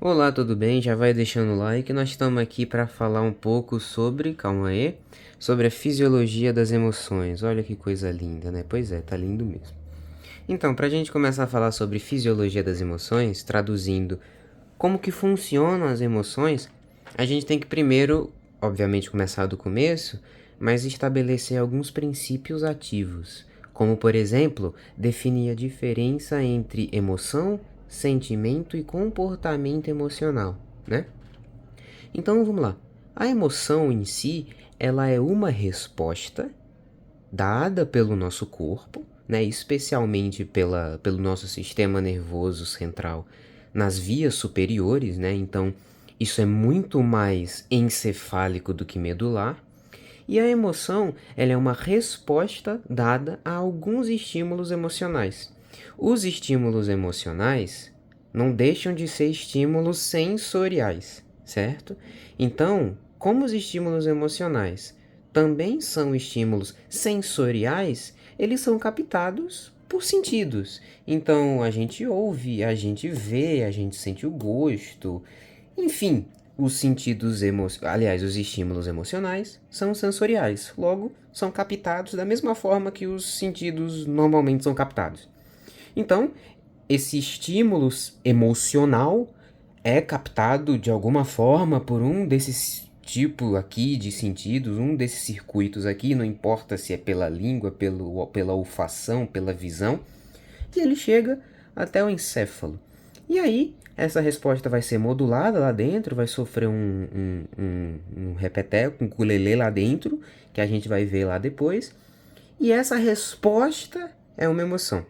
Olá, tudo bem? Já vai deixando o like. Nós estamos aqui para falar um pouco sobre, calma aí, sobre a fisiologia das emoções. Olha que coisa linda, né? Pois é, tá lindo mesmo. Então, para a gente começar a falar sobre fisiologia das emoções, traduzindo como que funcionam as emoções, a gente tem que primeiro, obviamente, começar do começo, mas estabelecer alguns princípios ativos, como, por exemplo, definir a diferença entre emoção, sentimento e comportamento emocional, né? Então, vamos lá. A emoção em si, ela é uma resposta dada pelo nosso corpo, né, especialmente pelo nosso sistema nervoso central nas vias superiores, né? Então, isso é muito mais encefálico do que medular. E a emoção, ela é uma resposta dada a alguns estímulos emocionais. Os estímulos emocionais não deixam de ser estímulos sensoriais, certo? Então, como os estímulos emocionais também são estímulos sensoriais, eles são captados por sentidos. Então, a gente ouve, a gente vê, a gente sente o gosto, enfim, os sentidos aliás, os estímulos emocionais são sensoriais, logo são captados da mesma forma que os sentidos normalmente são captados. Então, esse estímulo emocional é captado de alguma forma por um desses tipos aqui de sentidos, um desses circuitos aqui, não importa se é pela língua, pela olfação, pela visão, e ele chega até o encéfalo. E aí, essa resposta vai ser modulada lá dentro, vai sofrer um repeteco, um ukulele lá dentro, que a gente vai ver lá depois. E essa resposta é uma emoção.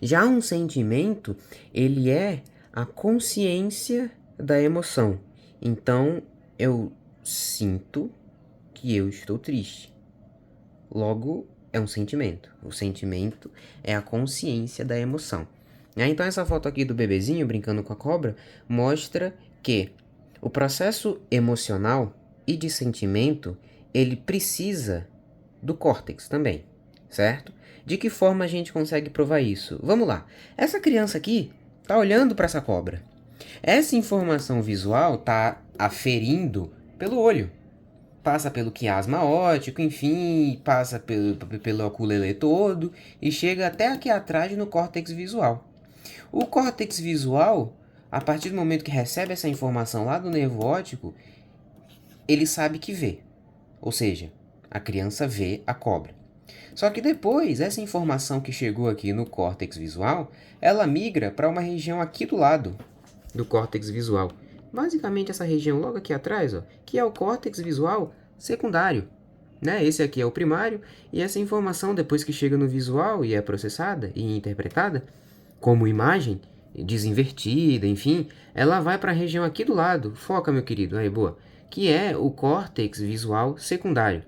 Já um sentimento, ele é a consciência da emoção. Então, eu sinto que eu estou triste. Logo, é um sentimento. O sentimento é a consciência da emoção. Então, essa foto aqui do bebezinho brincando com a cobra mostra que o processo emocional e de sentimento ele precisa do córtex também, certo? De que forma a gente consegue provar isso? Vamos lá. Essa criança aqui tá olhando para essa cobra. Essa informação visual tá aferindo pelo olho. Passa pelo quiasma óptico, enfim, passa pelo ukulele todo e chega até aqui atrás no córtex visual. O córtex visual, a partir do momento que recebe essa informação lá do nervo óptico, ele sabe que vê. Ou seja, a criança vê a cobra. Só que depois, essa informação que chegou aqui no córtex visual, ela migra para uma região aqui do lado do córtex visual. Basicamente essa região logo aqui atrás, ó, que é o córtex visual secundário. Né? Esse aqui é o primário, e essa informação, depois que chega no visual e é processada e interpretada como imagem, desinvertida, enfim, ela vai para a região aqui do lado, foca meu querido, aí boa, que é o córtex visual secundário,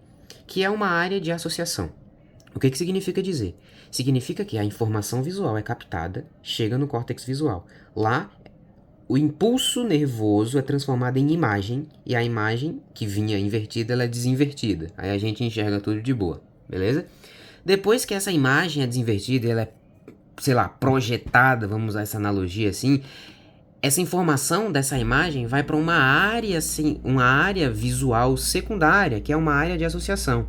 que é uma área de associação. O que significa dizer? Significa que a informação visual é captada, chega no córtex visual. Lá, o impulso nervoso é transformado em imagem, e a imagem que vinha invertida, ela é desinvertida. Aí a gente enxerga tudo de boa, beleza? Depois que essa imagem é desinvertida, ela é, sei lá, projetada, vamos usar essa analogia assim, essa informação dessa imagem vai para uma área, assim, uma área visual secundária, que é uma área de associação.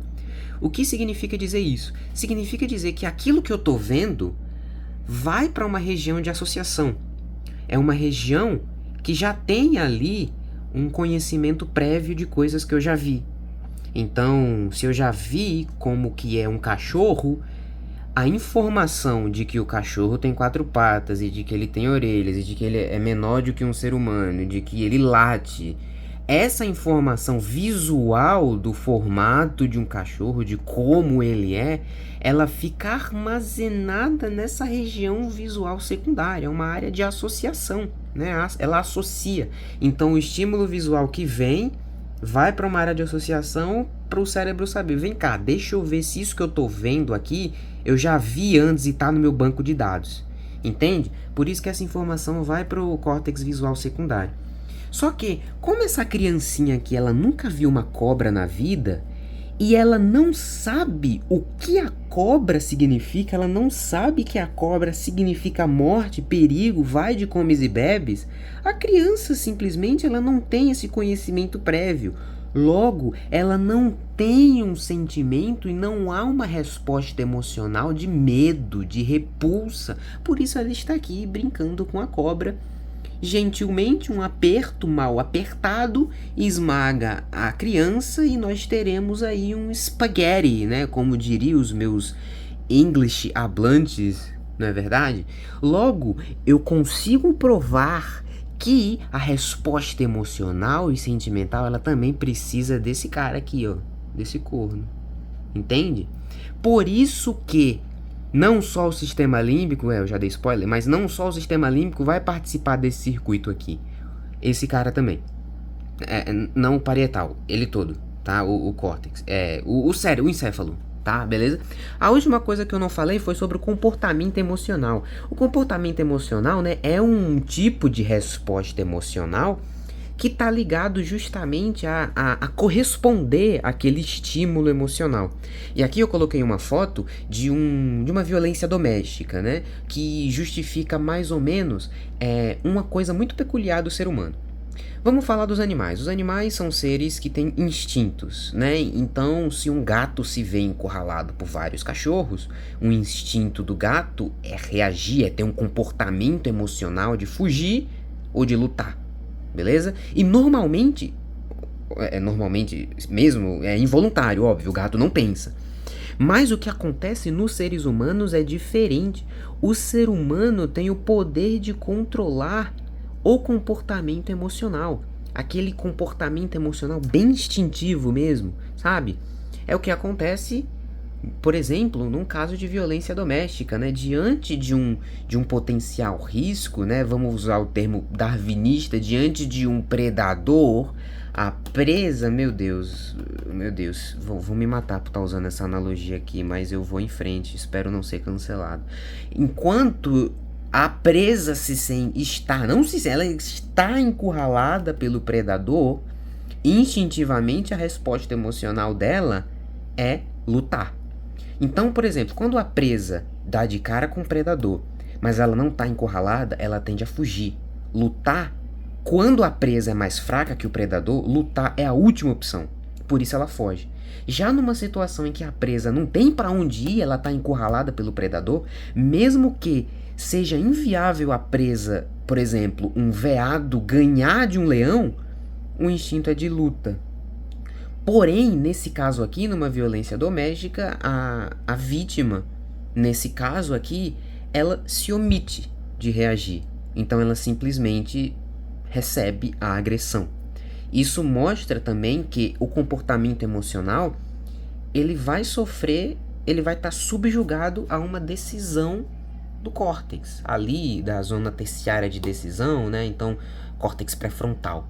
O que significa dizer isso? Significa dizer que aquilo que eu estou vendo vai para uma região de associação. É uma região que já tem ali um conhecimento prévio de coisas que eu já vi. Então, se eu já vi como que é um cachorro, a informação de que o cachorro tem 4 patas, e de que ele tem orelhas, e de que ele é menor do que um ser humano, e de que ele late, essa informação visual do formato de um cachorro, de como ele é, ela fica armazenada nessa região visual secundária, é uma área de associação, né? Ela associa. Então o estímulo visual que vem vai para uma área de associação para o cérebro saber, vem cá, deixa eu ver se isso que eu estou vendo aqui eu já vi antes e está no meu banco de dados. Entende? Por isso que essa informação vai para o córtex visual secundário. Só que, como essa criancinha aqui, ela nunca viu uma cobra na vida, e ela não sabe o que a cobra significa, ela não sabe que a cobra significa morte, perigo, vai de comes e bebes, a criança simplesmente ela não tem esse conhecimento prévio. Logo, ela não tem um sentimento e não há uma resposta emocional de medo, de repulsa. Por isso ela está aqui brincando com a cobra. Gentilmente, um aperto mal apertado esmaga a criança e nós teremos aí um spaghetti, né? Como diriam os meus English hablantes, não é verdade? Logo, eu consigo provar que a resposta emocional e sentimental ela também precisa desse cara aqui, ó, desse corno. Entende? Por isso que não só o sistema límbico, eu já dei spoiler, mas não só o sistema límbico vai participar desse circuito aqui. Esse cara também. Não o parietal, ele todo, tá? O córtex. O encéfalo, tá? Beleza? A última coisa que eu não falei foi sobre o comportamento emocional. O comportamento emocional, né, é um tipo de resposta emocional que está ligado justamente a corresponder àquele estímulo emocional. E aqui eu coloquei uma foto de uma violência doméstica, né? Que justifica mais ou menos uma coisa muito peculiar do ser humano. Vamos falar dos animais. Os animais são seres que têm instintos, né? Então, se um gato se vê encurralado por vários cachorros, um instinto do gato é reagir, é ter um comportamento emocional de fugir ou de lutar. Beleza? E normalmente mesmo, é involuntário, óbvio, o gato não pensa. Mas o que acontece nos seres humanos é diferente. O ser humano tem o poder de controlar o comportamento emocional. Aquele comportamento emocional bem instintivo mesmo, sabe? É o que acontece, por exemplo, num caso de violência doméstica, né? Diante de um potencial risco, né? Vamos usar o termo darwinista, diante de um predador, a presa, meu Deus, vou me matar por estar usando essa analogia aqui, mas eu vou em frente, espero não ser cancelado. Enquanto a presa ela está encurralada pelo predador, instintivamente a resposta emocional dela é lutar. Então, por exemplo, quando a presa dá de cara com o predador, mas ela não está encurralada, ela tende a fugir. Lutar, quando a presa é mais fraca que o predador, lutar é a última opção. Por isso ela foge. Já numa situação em que a presa não tem para onde ir, ela está encurralada pelo predador, mesmo que seja inviável a presa, por exemplo, um veado ganhar de um leão, o instinto é de luta. Porém, nesse caso aqui, numa violência doméstica, a vítima, nesse caso aqui, ela se omite de reagir. Então ela simplesmente recebe a agressão. Isso mostra também que o comportamento emocional, ele vai estar subjugado a uma decisão do córtex, ali da zona terciária de decisão, né? Então, córtex pré-frontal.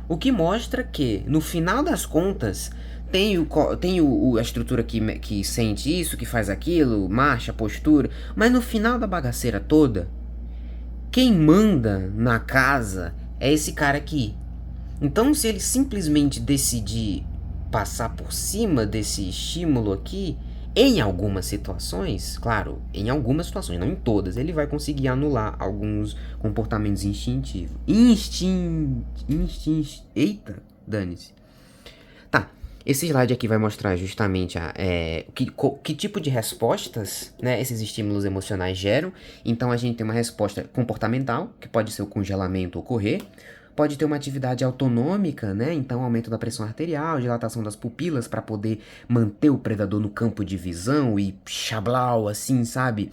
O que mostra que, no final das contas, tem a estrutura que sente isso, que faz aquilo, marcha, postura, mas no final da bagaceira toda, quem manda na casa é esse cara aqui. Então, se ele simplesmente decidir passar por cima desse estímulo aqui, em algumas situações, claro, em algumas situações, não em todas, ele vai conseguir anular alguns comportamentos instintivos. Eita, dane-se. Tá, esse slide aqui vai mostrar justamente que tipo de respostas, né, esses estímulos emocionais geram. Então a gente tem uma resposta comportamental, que pode ser o congelamento ocorrer. Pode ter uma atividade autonômica, né? Então, aumento da pressão arterial, dilatação das pupilas para poder manter o predador no campo de visão e chablau, assim, sabe?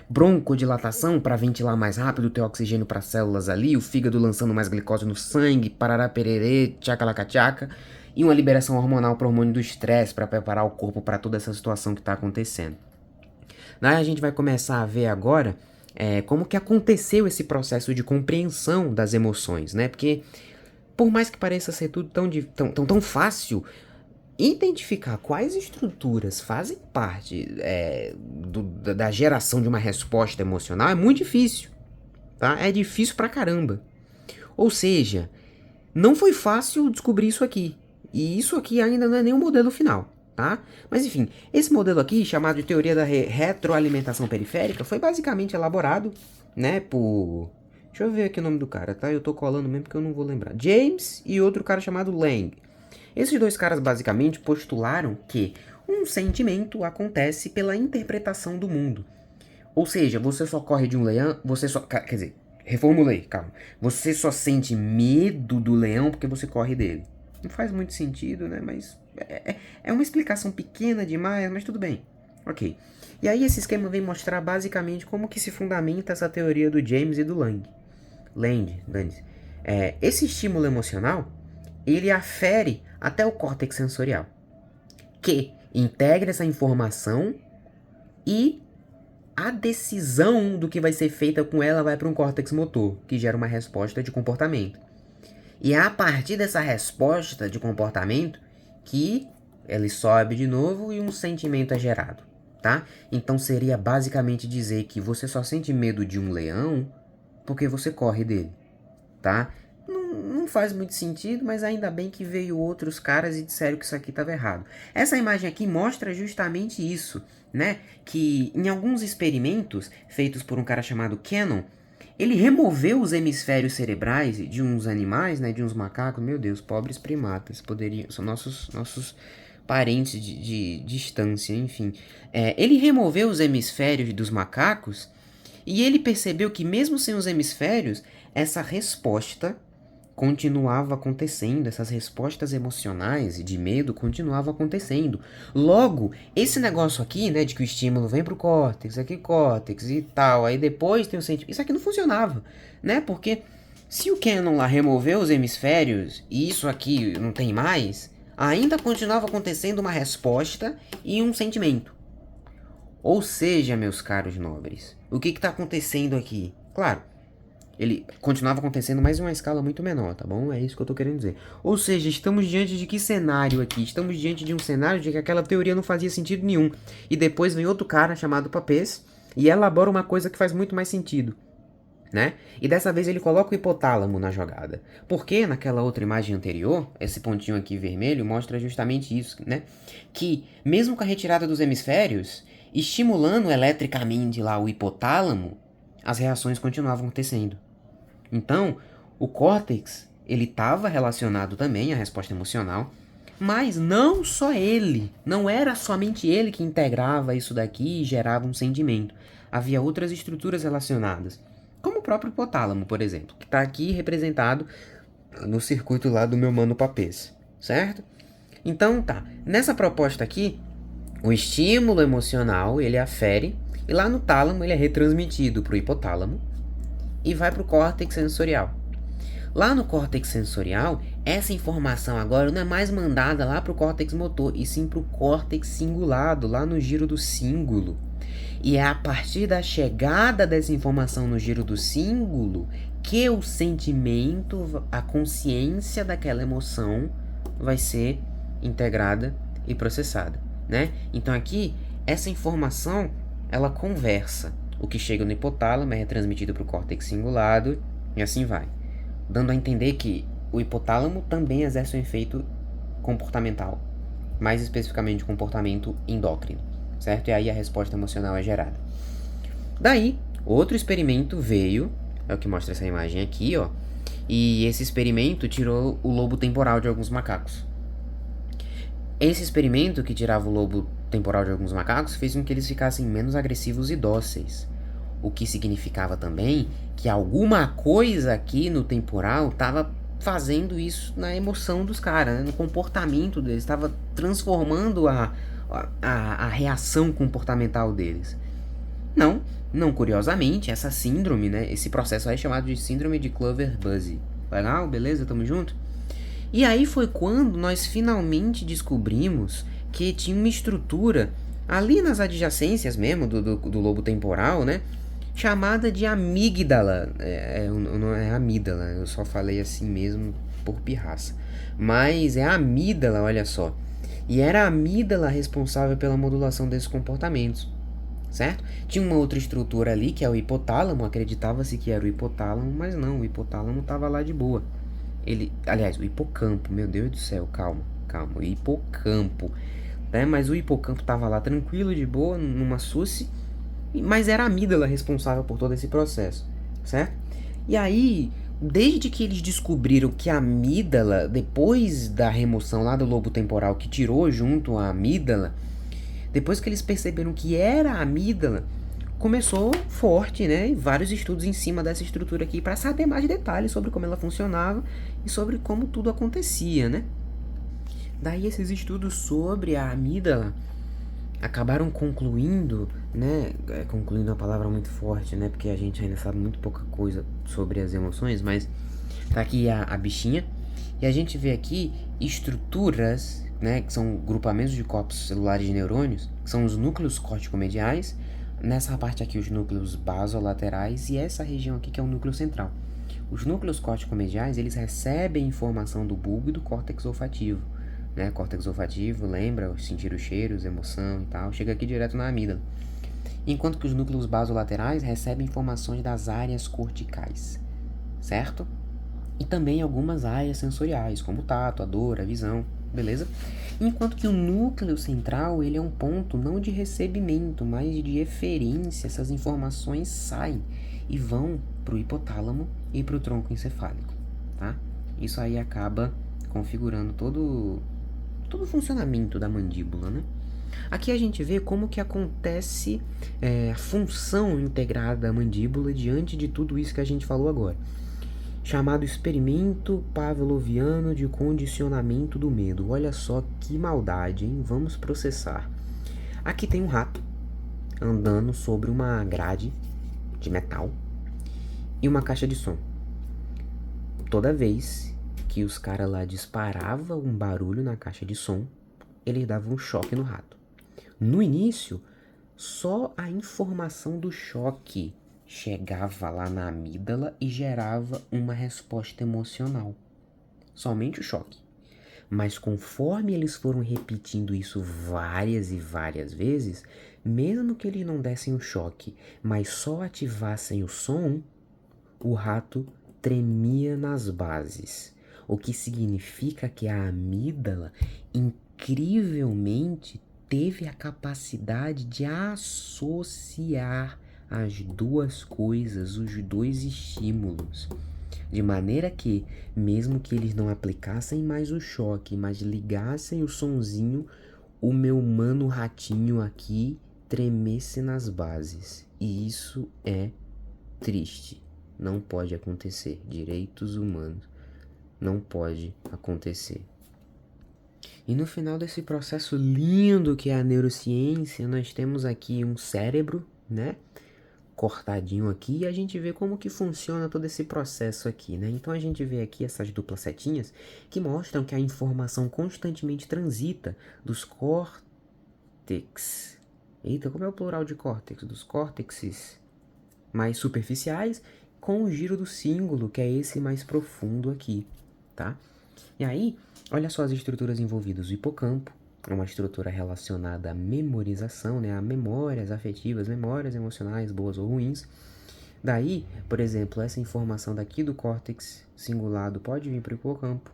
Broncodilatação para ventilar mais rápido, ter oxigênio para as células ali, o fígado lançando mais glicose no sangue, parará pererê, tchacalacachaca, e uma liberação hormonal para o hormônio do estresse para preparar o corpo para toda essa situação que está acontecendo. Daí a gente vai começar a ver agora como que aconteceu esse processo de compreensão das emoções, né? Porque, por mais que pareça ser tudo tão fácil, identificar quais estruturas fazem parte da geração de uma resposta emocional é muito difícil, tá? É difícil pra caramba. Ou seja, não foi fácil descobrir isso aqui. E isso aqui ainda não é nem o modelo final, tá? Mas enfim, esse modelo aqui, chamado de teoria da retroalimentação periférica, foi basicamente elaborado, né, por... Deixa eu ver aqui o nome do cara, tá? Eu tô colando mesmo porque eu não vou lembrar. James e outro cara chamado Lang. Esses dois caras basicamente postularam que um sentimento acontece pela interpretação do mundo. Ou seja, você só corre de um leão, você só... Quer dizer, reformulei, calma. Você só sente medo do leão porque você corre dele. Não faz muito sentido, né? Mas é uma explicação pequena demais, mas tudo bem. Ok. E aí esse esquema vem mostrar basicamente como que se fundamenta essa teoria do James e do Lang. Dane-se. Esse estímulo emocional, ele afere até o córtex sensorial, que integra essa informação e a decisão do que vai ser feita com ela vai para um córtex motor, que gera uma resposta de comportamento. E é a partir dessa resposta de comportamento que ele sobe de novo e um sentimento é gerado, tá? Então seria basicamente dizer que você só sente medo de um leão porque você corre dele, tá? Não faz muito sentido, mas ainda bem que veio outros caras e disseram que isso aqui estava errado. Essa imagem aqui mostra justamente isso, né? Que em alguns experimentos feitos por um cara chamado Cannon, ele removeu os hemisférios cerebrais de uns animais, né? De uns macacos. Meu Deus, pobres primatas. São nossos parentes de distância, enfim. Ele removeu os hemisférios dos macacos e ele percebeu que mesmo sem os hemisférios, essa resposta continuava acontecendo, essas respostas emocionais de medo continuavam acontecendo. Logo, esse negócio aqui, né, de que o estímulo vem pro córtex, aqui córtex e tal, aí depois tem o sentimento, isso aqui não funcionava, né, porque se o Cannon lá removeu os hemisférios e isso aqui não tem mais, ainda continuava acontecendo uma resposta e um sentimento. Ou seja, meus caros nobres, o que está acontecendo aqui? Claro, ele continuava acontecendo, mas em uma escala muito menor, tá bom? É isso que eu tô querendo dizer. Ou seja, estamos diante de que cenário aqui? Estamos diante de um cenário de que aquela teoria não fazia sentido nenhum. E depois vem outro cara chamado Papez e elabora uma coisa que faz muito mais sentido, né? E dessa vez ele coloca o hipotálamo na jogada. Porque naquela outra imagem anterior, esse pontinho aqui vermelho mostra justamente isso, né? Que mesmo com a retirada dos hemisférios, estimulando eletricamente lá o hipotálamo, as reações continuavam acontecendo. Então, o córtex, ele estava relacionado também à resposta emocional, mas não só ele, não era somente ele que integrava isso daqui e gerava um sentimento. Havia outras estruturas relacionadas, como o próprio hipotálamo, por exemplo, que está aqui representado no circuito lá do meu mano Papez, certo? Então tá, nessa proposta aqui, o estímulo emocional, ele afere, e lá no tálamo ele é retransmitido para o hipotálamo, e vai para o córtex sensorial. Lá no córtex sensorial, essa informação agora não é mais mandada lá para o córtex motor, e sim para o córtex cingulado, lá no giro do cíngulo. E é a partir da chegada dessa informação no giro do cíngulo que o sentimento, a consciência daquela emoção vai ser integrada e processada, né? Então aqui, essa informação, ela conversa. O que chega no hipotálamo é retransmitido para o córtex cingulado e assim vai. Dando a entender que o hipotálamo também exerce um efeito comportamental, mais especificamente comportamento endócrino, certo? E aí a resposta emocional é gerada. Daí, outro experimento veio, é o que mostra essa imagem aqui, ó, e esse experimento tirou o lobo temporal de alguns macacos. Esse experimento que tirava o lobo temporal de alguns macacos fez com que eles ficassem menos agressivos e dóceis. O que significava também que alguma coisa aqui no temporal estava fazendo isso na emoção dos caras, né? No comportamento deles, estava transformando a reação comportamental deles. Não curiosamente, essa síndrome, né? Esse processo aí é chamado de síndrome de Clover-Buzy. Legal? Beleza? Tamo junto? E aí foi quando nós finalmente descobrimos que tinha uma estrutura ali nas adjacências mesmo do lobo temporal, né? Chamada de amígdala. Não é amígdala, eu só falei assim mesmo por pirraça. Mas é a amígdala, olha só. E era a amígdala responsável pela modulação desses comportamentos, certo? Tinha uma outra estrutura ali, que é o hipotálamo, acreditava-se que era o hipotálamo, mas não, o hipotálamo estava lá de boa. Aliás, o hipocampo, meu Deus do céu, calma, o hipocampo né? Mas o hipocampo tava lá tranquilo, de boa, numa suce, mas era a amígdala responsável por todo esse processo, certo? E aí, desde que eles descobriram que a amígdala, depois da remoção lá do lobo temporal que tirou junto a amígdala, depois que eles perceberam que era a amígdala, começou forte, né? Vários estudos em cima dessa estrutura aqui para saber mais detalhes sobre como ela funcionava e sobre como tudo acontecia, né? Daí esses estudos sobre a amígdala acabaram concluindo, né? Concluindo é uma palavra muito forte, né? Porque a gente ainda sabe muito pouca coisa sobre as emoções, mas tá aqui a bichinha e a gente vê aqui estruturas, né? Que são grupamentos de corpos celulares de neurônios, que são os núcleos corticomediais. Nessa parte aqui, os núcleos basolaterais e essa região aqui que é o núcleo central. Os núcleos corticomediais, eles recebem informação do bulbo e do córtex olfativo, né? Córtex olfativo, lembra? Sentir os cheiros, emoção e tal. Chega aqui direto na amígdala. Enquanto que os núcleos basolaterais recebem informações das áreas corticais, certo? E também algumas áreas sensoriais, como o tato, a dor, a visão, beleza? Enquanto que o núcleo central, ele é um ponto não de recebimento, mas de eferência. Essas informações saem e vão para o hipotálamo e para o tronco encefálico, tá? Isso aí acaba configurando todo o funcionamento da mandíbula, né? Aqui a gente vê como que acontece a função integrada da mandíbula diante de tudo isso que a gente falou agora. Chamado experimento pavloviano de condicionamento do medo. Olha só que maldade, hein? Vamos processar. Aqui tem um rato andando sobre uma grade de metal e uma caixa de som. Toda vez que os caras lá disparavam um barulho na caixa de som, eles davam um choque no rato. No início, só a informação do choque chegava lá na amígdala e gerava uma resposta emocional. Somente o choque. Mas conforme eles foram repetindo isso várias e várias vezes, mesmo que eles não dessem o choque, mas só ativassem o som, o rato tremia nas bases. O que significa que a amígdala, incrivelmente, teve a capacidade de associar as duas coisas, os dois estímulos. De maneira que, mesmo que eles não aplicassem mais o choque, mas ligassem o sonzinho, o meu mano ratinho aqui tremesse nas bases. E isso é triste. Não pode acontecer. Direitos humanos. Não pode acontecer. E no final desse processo lindo que é a neurociência, nós temos aqui um cérebro, né? Cortadinho aqui e a gente vê como que funciona todo esse processo aqui, né? Então a gente vê aqui essas duplas setinhas que mostram que a informação constantemente transita dos córtex. Eita, como é o plural de córtex? Dos córtexes mais superficiais com o giro do símbolo, que é esse mais profundo aqui, tá? E aí, olha só as estruturas envolvidas. O hipocampo é uma estrutura relacionada à memorização, né? A memórias afetivas, memórias emocionais, boas ou ruins. Daí, por exemplo, essa informação daqui do córtex cingulado pode vir para o hipocampo,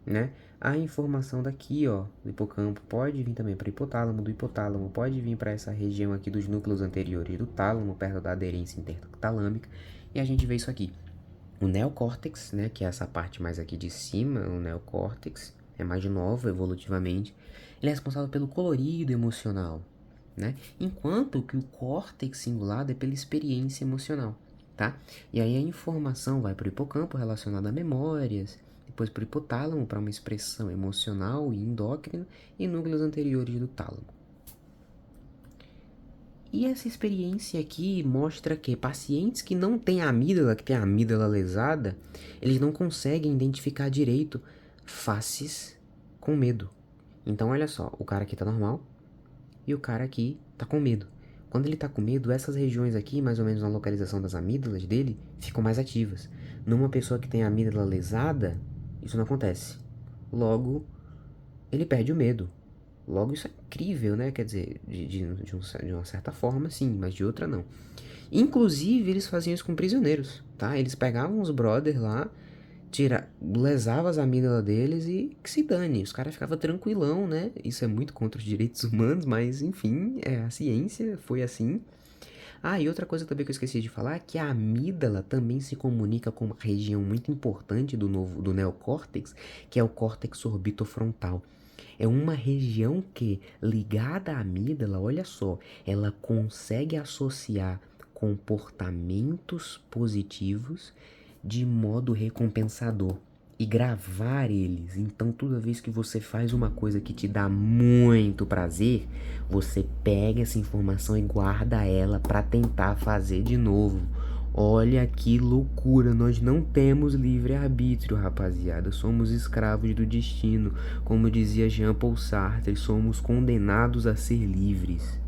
né? A informação daqui, ó, do hipocampo pode vir também para o hipotálamo, do hipotálamo pode vir para essa região aqui dos núcleos anteriores do tálamo, perto da aderência intertalâmica, e a gente vê isso aqui. O neocórtex, né, que é essa parte mais aqui de cima, o neocórtex, é mais novo evolutivamente, ele é responsável pelo colorido emocional, né? Enquanto que o córtex cingulado é pela experiência emocional, tá? E aí a informação vai para o hipocampo relacionada a memórias, depois para o hipotálamo para uma expressão emocional e endócrina e núcleos anteriores do tálamo. E essa experiência aqui mostra que pacientes que não têm amígdala, que têm a amígdala lesada, eles não conseguem identificar direito faces com medo. Então olha só, o cara aqui tá normal e o cara aqui tá com medo. Quando ele tá com medo, essas regiões aqui, mais ou menos na localização das amígdalas dele, ficam mais ativas. Numa pessoa que tem a amígdala lesada, isso não acontece. Logo, ele perde o medo. Logo, isso é incrível, né? Quer dizer, de uma certa forma, sim, mas de outra, não. Inclusive, eles faziam isso com prisioneiros, tá? Eles pegavam os brothers lá lesava as amígdalas deles e que se dane. Os caras ficavam tranquilão, né? Isso é muito contra os direitos humanos, mas enfim, a ciência foi assim. Ah, e outra coisa também que eu esqueci de falar é que a amígdala também se comunica com uma região muito importante do neocórtex, que é o córtex orbitofrontal. É uma região que, ligada à amígdala, olha só, ela consegue associar comportamentos positivos de modo recompensador e gravar eles. Então, toda vez que você faz uma coisa que te dá muito prazer, você pega essa informação e guarda ela para tentar fazer de novo. Olha que loucura, nós não temos livre-arbítrio, rapaziada. Somos escravos do destino. Como dizia Jean-Paul Sartre, somos condenados a ser livres.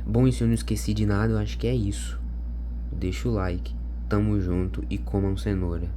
Bom, e se eu não esqueci de nada, eu acho que é isso. Deixa o like, tamo junto e comam cenoura.